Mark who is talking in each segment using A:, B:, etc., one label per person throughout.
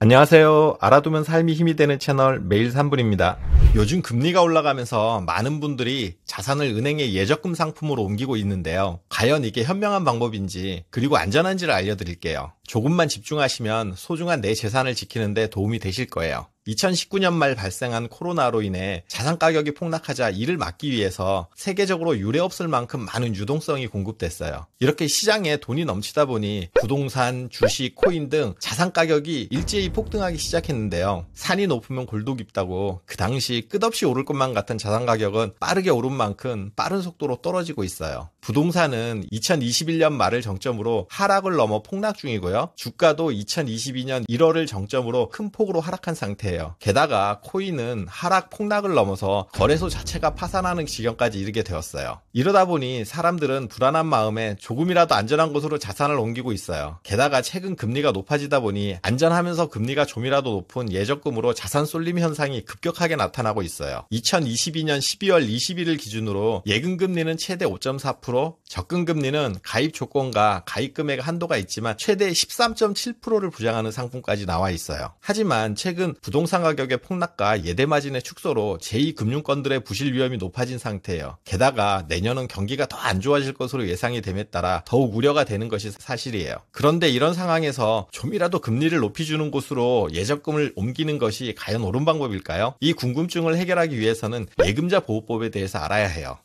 A: 안녕하세요. 알아두면 삶이 힘이 되는 채널 매일 3분입니다. 요즘 금리가 올라가면서 많은 분들이 자산을 은행의 예적금 상품으로 옮기고 있는데요. 과연 이게 현명한 방법인지 그리고 안전한지를 알려드릴게요. 조금만 집중하시면 소중한 내 재산을 지키는 데 도움이 되실 거예요. 2019년 말 발생한 코로나로 인해 자산 가격이 폭락하자 이를 막기 위해서 세계적으로 유례없을 만큼 많은 유동성이 공급됐어요. 이렇게 시장에 돈이 넘치다 보니 부동산, 주식, 코인 등 자산 가격이 일제히 폭등하기 시작했는데요. 산이 높으면 골도 깊다고 그 당시 끝없이 오를 것만 같은 자산 가격은 빠르게 오른 만큼 빠른 속도로 떨어지고 있어요. 부동산은 2021년 말을 정점으로 하락을 넘어 폭락 중이고요. 주가도 2022년 1월을 정점으로 큰 폭으로 하락한 상태예요. 게다가 코인은 하락 폭락을 넘어서 거래소 자체가 파산하는 지경까지 이르게 되었어요. 이러다 보니 사람들은 불안한 마음에 조금이라도 안전한 곳으로 자산을 옮기고 있어요. 게다가 최근 금리가 높아지다 보니 안전하면서 금리가 좀이라도 높은 예적금으로 자산 쏠림 현상이 급격하게 나타나고 있어요. 2022년 12월 20일을 기준으로 예금금리는 최대 5.4%, 적금금리는 가입 조건과 가입 금액 한도가 있지만 최대 13.7%를 부양하는 상품까지 나와 있어요. 하지만 최근 부동산 가격의 폭락과 예대 마진의 축소로 제2금융권들의 부실 위험이 높아진 상태예요. 게다가 내년은 경기가 더 안 좋아질 것으로 예상이 됨에 따라 더욱 우려가 되는 것이 사실이에요. 그런데 이런 상황에서 좀이라도 금리를 높여주는 곳으로 예적금을 옮기는 것이 과연 옳은 방법일까요? 이 궁금증을 해결하기 위해서는 예금자 보호법에 대해서 알아야 해요.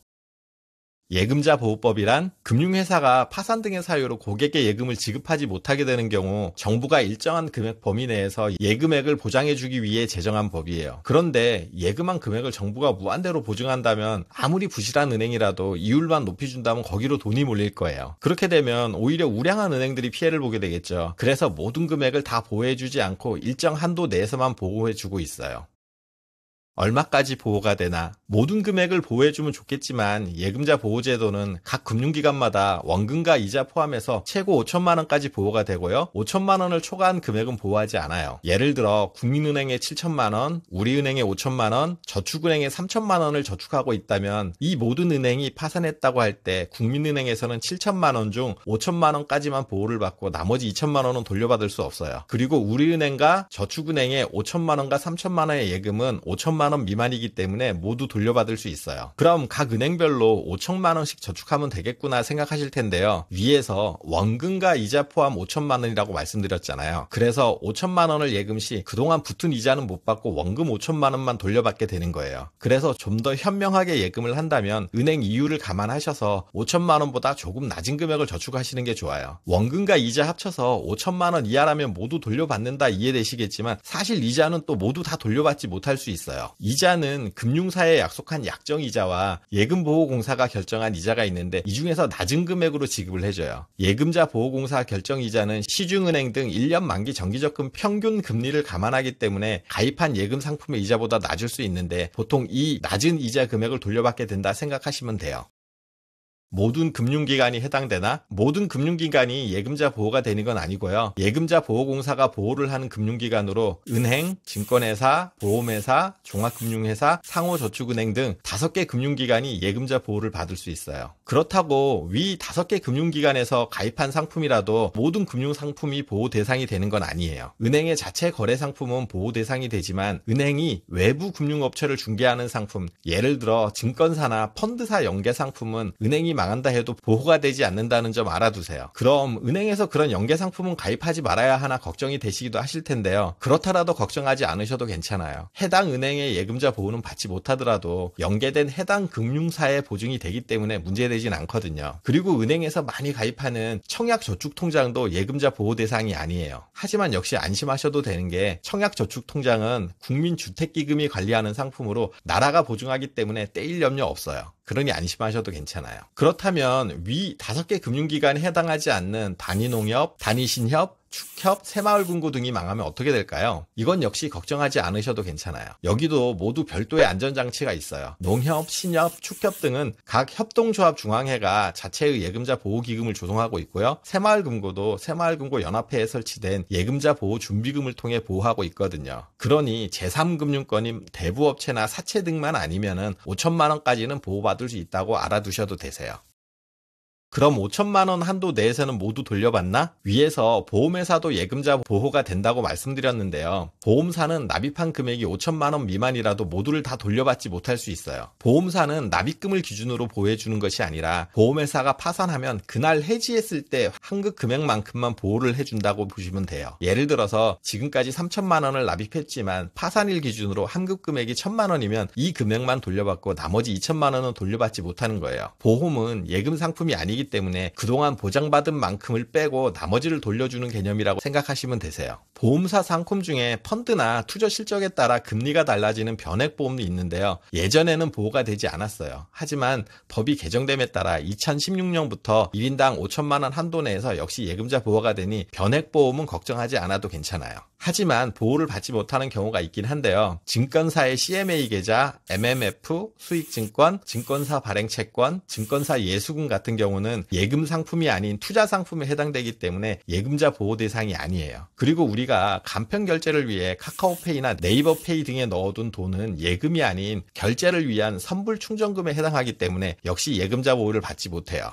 A: 예금자 보호법이란 금융회사가 파산 등의 사유로 고객의 예금을 지급하지 못하게 되는 경우 정부가 일정한 금액 범위 내에서 예금액을 보장해주기 위해 제정한 법이에요. 그런데 예금한 금액을 정부가 무한대로 보증한다면 아무리 부실한 은행이라도 이율만 높여준다면 거기로 돈이 몰릴 거예요. 그렇게 되면 오히려 우량한 은행들이 피해를 보게 되겠죠. 그래서 모든 금액을 다 보호해주지 않고 일정 한도 내에서만 보호해주고 있어요. 얼마까지 보호가 되나? 모든 금액을 보호해주면 좋겠지만 예금자 보호제도는 각 금융기관마다 원금과 이자 포함해서 최고 5천만 원까지 보호가 되고요. 5천만 원을 초과한 금액은 보호하지 않아요. 예를 들어 국민은행에 7천만 원, 우리은행에 5천만 원, 저축은행에 3천만 원을 저축하고 있다면 이 모든 은행이 파산했다고 할 때 국민은행에서는 7천만 원 중 5천만 원까지만 보호를 받고 나머지 2천만 원은 돌려받을 수 없어요. 그리고 우리은행과 저축은행에 5천만 원과 3천만 원의 예금은 5천만 원 미만이기 때문에 모두 돌려받을 수 있어요. 그럼 각 은행별로 5천만 원씩 저축하면 되겠구나 생각하실 텐데요. 위에서 원금과 이자 포함 5천만 원이라고 말씀드렸잖아요. 그래서 5천만 원을 예금 시 그동안 붙은 이자는 못 받고 원금 5천만 원만 돌려받게 되는 거예요. 그래서 좀 더 현명하게 예금을 한다면 은행 이율을 감안하셔서 5천만 원보다 조금 낮은 금액을 저축하시는 게 좋아요. 원금과 이자 합쳐서 5천만 원 이하라면 모두 돌려받는다 이해되시겠지만 사실 이자는 또 모두 다 돌려받지 못할 수 있어요. 이자는 금융사에 약속한 약정이자와 예금보호공사가 결정한 이자가 있는데 이 중에서 낮은 금액으로 지급을 해줘요. 예금자 보호공사 결정이자는 시중은행 등 1년 만기 정기적금 평균 금리를 감안하기 때문에 가입한 예금 상품의 이자보다 낮을 수 있는데 보통 이 낮은 이자 금액을 돌려받게 된다 생각하시면 돼요. 모든 금융기관이 해당되나? 모든 금융기관이 예금자 보호가 되는 건 아니고요. 예금자 보호공사가 보호를 하는 금융기관으로 은행, 증권회사, 보험회사, 종합금융회사, 상호저축은행 등 5개 금융기관이 예금자 보호를 받을 수 있어요. 그렇다고 위 5개 금융기관에서 가입한 상품이라도 모든 금융상품이 보호 대상이 되는 건 아니에요. 은행의 자체 거래 상품은 보호 대상이 되지만 은행이 외부 금융업체를 중개하는 상품, 예를 들어 증권사나 펀드사 연계 상품은 은행이 망한다 해도 보호가 되지 않는다는 점 알아두세요. 그럼 은행에서 그런 연계 상품은 가입하지 말아야 하나 걱정이 되시기도 하실 텐데요. 그렇더라도 걱정하지 않으셔도 괜찮아요. 해당 은행의 예금자 보호는 받지 못하더라도 연계된 해당 금융사의 보증이 되기 때문에 문제되진 않거든요. 그리고 은행에서 많이 가입하는 청약저축통장도 예금자 보호 대상이 아니에요. 하지만 역시 안심하셔도 되는 게 청약저축통장은 국민주택기금이 관리하는 상품으로 나라가 보증하기 때문에 떼일 염려 없어요. 그러니 안심하셔도 괜찮아요. 그렇다면 위 5개 금융기관에 해당하지 않는 단위농협, 단위신협, 축협, 새마을금고 등이 망하면 어떻게 될까요? 이건 역시 걱정하지 않으셔도 괜찮아요. 여기도 모두 별도의 안전장치가 있어요. 농협, 신협, 축협 등은 각 협동조합 중앙회가 자체의 예금자 보호기금을 조성하고 있고요. 새마을금고도 새마을금고 연합회에 설치된 예금자 보호 준비금을 통해 보호하고 있거든요. 그러니 제3금융권인 대부업체나 사채 등만 아니면은 5천만 원까지는 보호받을 수 있다고 알아두셔도 되세요. 그럼 5천만 원 한도 내에서는 모두 돌려받나? 위에서 보험회사도 예금자 보호가 된다고 말씀드렸는데요. 보험사는 납입한 금액이 5천만 원 미만이라도 모두를 다 돌려받지 못할 수 있어요. 보험사는 납입금을 기준으로 보호해주는 것이 아니라 보험회사가 파산하면 그날 해지했을 때 환급 금액만큼만 보호를 해준다고 보시면 돼요. 예를 들어서 지금까지 3천만 원을 납입했지만 파산일 기준으로 환급 금액이 1천만 원이면 이 금액만 돌려받고 나머지 2천만 원은 돌려받지 못하는 거예요. 보험은 예금 상품이 아니기 때문에 그동안 보장받은 만큼을 빼고 나머지를 돌려주는 개념이라고 생각하시면 되세요. 보험사 상품 중에 펀드나 투자 실적에 따라 금리가 달라지는 변액보험도 있는데요. 예전에는 보호가 되지 않았어요. 하지만 법이 개정됨에 따라 2016년부터 1인당 5천만 원 한도 내에서 역시 예금자 보호가 되니 변액보험은 걱정하지 않아도 괜찮아요. 하지만 보호를 받지 못하는 경우가 있긴 한데요. 증권사의 CMA 계좌, MMF, 수익증권, 증권사 발행채권, 증권사 예수금 같은 경우는 예금 상품이 아닌 투자 상품에 해당되기 때문에 예금자 보호 대상이 아니에요. 그리고 우리가 간편 결제를 위해 카카오페이나 네이버페이 등에 넣어둔 돈은 예금이 아닌 결제를 위한 선불 충전금에 해당하기 때문에 역시 예금자 보호를 받지 못해요.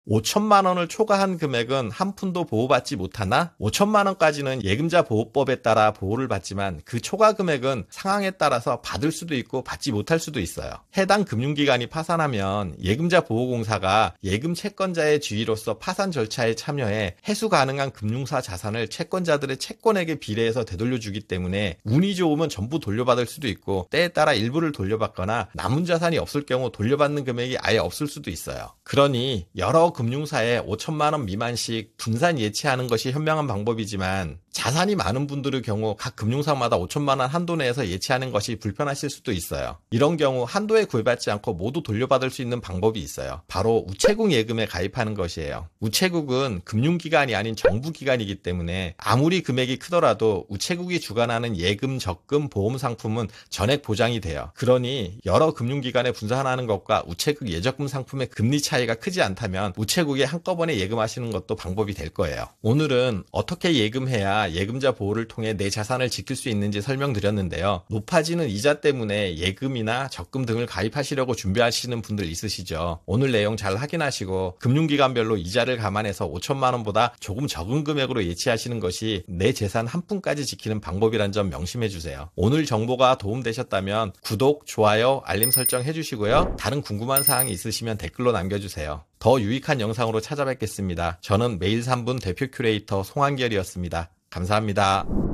A: 5천만 원을 초과한 금액은 한 푼도 보호받지 못하나 5천만 원까지는 예금자 보호법에 따라 보호를 받지만 그 초과 금액은 상황에 따라서 받을 수도 있고 받지 못할 수도 있어요. 해당 금융기관이 파산하면 예금자 보호공사가 예금 채권자의 지위로서 파산 절차에 참여해 해수 가능한 금융사 자산을 채권자들의 채권액에 비례해서 되돌려주기 때문에 운이 좋으면 전부 돌려받을 수도 있고 때에 따라 일부를 돌려받거나 남은 자산이 없을 경우 돌려받는 금액이 아예 없을 수도 있어요. 그러니 여러 금융사에 5천만 원 미만씩 분산 예치하는 것이 현명한 방법이지만 자산이 많은 분들의 경우 각 금융사마다 5천만 원 한도 내에서 예치하는 것이 불편하실 수도 있어요. 이런 경우 한도에 구애받지 않고 모두 돌려받을 수 있는 방법이 있어요. 바로 우체국 예금에 가입하는 것이에요. 우체국은 금융기관이 아닌 정부기관이기 때문에 아무리 금액이 크더라도 우체국이 주관하는 예금, 적금, 보험 상품은 전액 보장이 돼요. 그러니 여러 금융기관에 분산하는 것과 우체국 예적금 상품의 금리 차이가 크지 않다면 우체국에 한꺼번에 예금하시는 것도 방법이 될 거예요. 오늘은 어떻게 예금해야 예금자 보호를 통해 내 자산을 지킬 수 있는지 설명드렸는데요. 높아지는 이자 때문에 예금이나 적금 등을 가입하시려고 준비하시는 분들 있으시죠. 오늘 내용 잘 확인하시고 금융기관별로 이자를 감안해서 5천만 원보다 조금 적은 금액으로 예치하시는 것이 내 재산 한 푼까지 지키는 방법이란 점 명심해 주세요. 오늘 정보가 도움되셨다면 구독, 좋아요, 알림 설정 해주시고요. 다른 궁금한 사항이 있으시면 댓글로 남겨주세요. 더 유익한 영상으로 찾아뵙겠습니다. 저는 매일 3분 대표 큐레이터 송한결이었습니다. 감사합니다.